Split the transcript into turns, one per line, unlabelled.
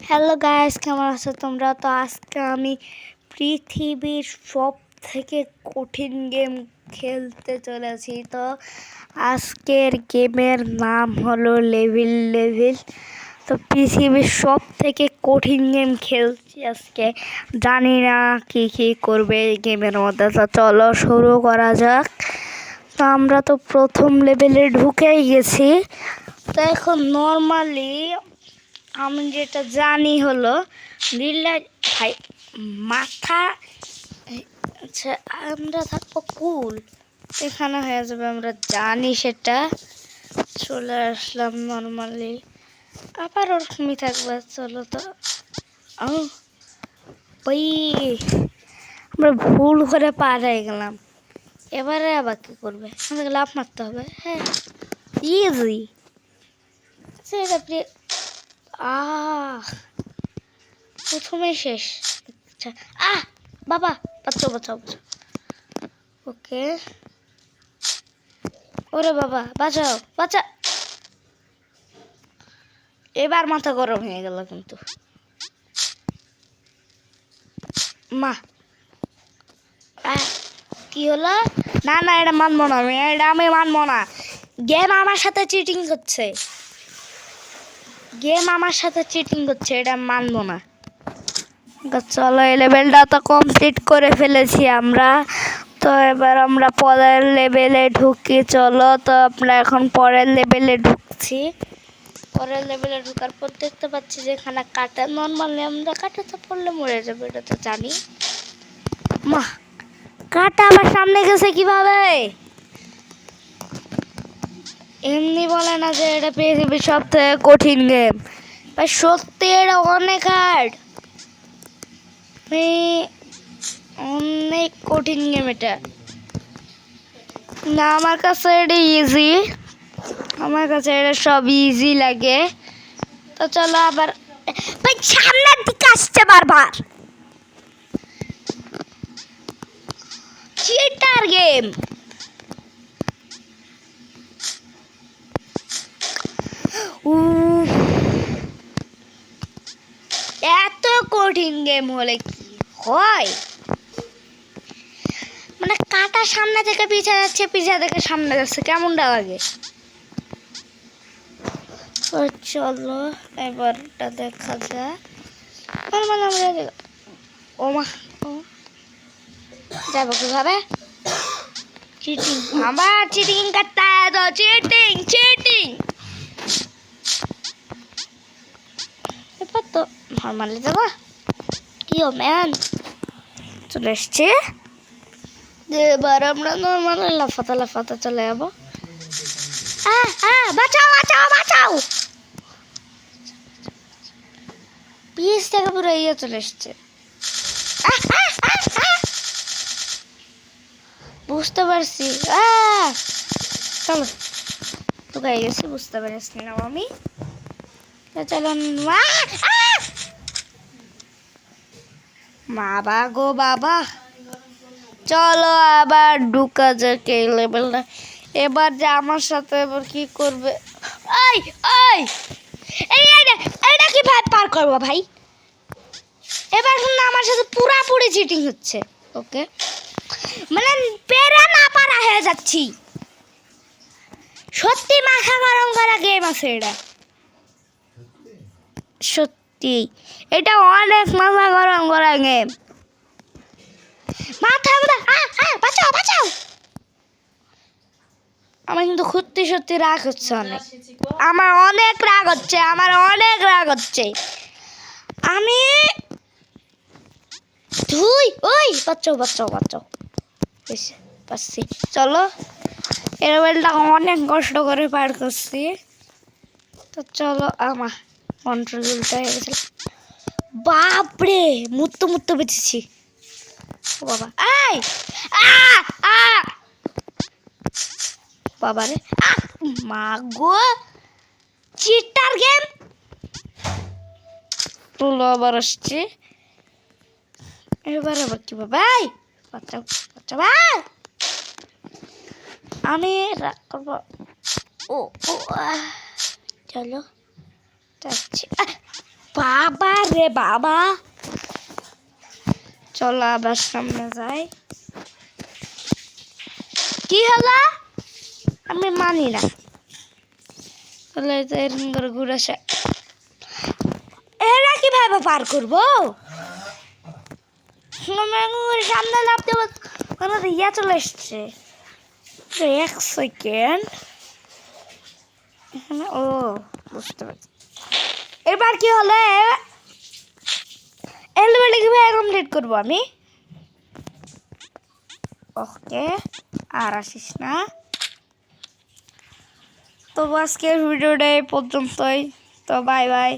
Hello guys, কেমন আছো তোমরা? তো আজকে আমি পৃথিবীর সব থেকে কঠিন গেম খেলতে চলেছি। তো আজকের গেমের নাম হলো লেভিল। তো পৃথিবীর সব থেকে কঠিন গেম খেলছি আজকে। জানি না কি করবে এই গেমের মধ্যে। তো চলো শুরু করা যাক। তো আমরা তো প্রথম লেভেলে ঢুকেই গেছি। তো এখন নর্মালি আমি যেটা জানি হলো ভাই মাথা, আচ্ছা আমরা থাকবো কুল, এখানে হয়ে যাবে, আমরা জানি সেটা। চলে আসলাম নর্মালি, আবার ওরকমই থাকবে। চলো তো ওই আমরা ভুল করে পার হয়ে গেলাম। এবারে আবার কি করবে? আমাকে লাফ মারতে হবে। হ্যাঁ, ইজি। সেটা প্রথমে শেষ। আচ্ছা, বাবা বাঁচাও। ওকে, ওরে বাবা বাঁচা। এবার মাথা গরম হয়ে গেল কিন্তু। মা কি হলো? না এটা মানবো না, আমি মানবো না। গেম আমার সাথে চিটিং করছে, এটা মানবো না। চলো, এই লেভেলটা তো কমপ্লিট করে ফেলেছি আমরা। তো এবার আমরা পরের লেভেলে ঢুকি। চলো, তো আমরা এখন পরের লেভেলে ঢুকছি। পরের লেভেলে ঢোকার পর দেখতে পাচ্ছি যে এখানে কাটা। নর্মালি আমরা কাটাতে পড়লে মরে যাবে, এটা তো জানি। মা, কাটা আবার সামনে গেছে কিভাবে? এমনি বলে না যে এটা পৃথিবীর সব থেকে কঠিন গেম। ভাই সত্যি এটা অনেক হার্ড, অনেক কঠিন গেম এটা। না, আমার কাছে এটা ইজি, আমার কাছে এটা সব ইজি লাগে। তো চলো আবার, ভাই সামনের দিকে আসছে বারবার। Cheater game. এত কঠিন গেম হলে কি হয়? মানে কাটা সামনে থেকে পিছা যাচ্ছে, পিছা থেকে সামনে যাচ্ছে, কেমনটা লাগে? চলো এবারটা দেখা যাক। মানে আমরা ও মা, যাবো কিভাবে? চিটিং, আবার চিটিং করতে হয় তো, চিটিং। এবার তো নর্মালি যাবো। কি ও ম্যান, চলে এসছে। এবার আমরা নর্মালি লাফাতে চলে যাবো। বাঁচাও। পিস থেকে পুরো ইয়ে চলে এসছে। বুঝতে পারছি। চলো, ঢুকাই গেছি, বুঝতে পারছি না আমি। চলো, বাবা গো বাবা। চলো আবার ঢুকা যাক এই লেভেলটা। এবার যে আমার সাথে এবার কি করবে? এটা কিভাবে পার করবো ভাই? এবার শুনলে আমার সাথে পুরাপুরি চিটিং হচ্ছে। ওকে, মানে পেরা না পারা হয়ে যাচ্ছি। সত্যি মাথা গরম করা গেম আছে এটা, সত্যি এটা অনেক মাথা গরম করা গেম। বাঁচাও। আমার কিন্তু সত্যি রাগ হচ্ছে অনেক, আমার অনেক রাগ হচ্ছে। আমি বাঁচাও। পাচ্ছি। চলো, এর বেলটা অনেক কষ্ট করে পার করছি। তো চলো, আমার কন্ট্রোল হয়ে গেছিল। বাপরে, মুত্তো বেঁচেছি। বাবা, বাবারে, মা গো, চিটার গেম। তুলো আবার আসছে। এবার আবার কি ভাই? বাচ্চা ভাই, আমি রাগ করবো। চলো যাচ্ছি। বাবা রে বাবা, চলো আবার সামনে যাই। কি হলো? আমি মানি না। তাহলে তো এরকম করে ঘুরে আসে। এরা কিভাবে পার করবো? সামনে লাভ দেবো, ইয়া চলে এসছে। এক সেকেন্ড, ও বুঝতে পারছি। এবার কি হলে এলিভেটর কিভাবে কমপ্লিট করবো আমি? ওকে, আর আসিস না। তো আজকের ভিডিওটা এই পর্যন্তই। তো বাই বাই।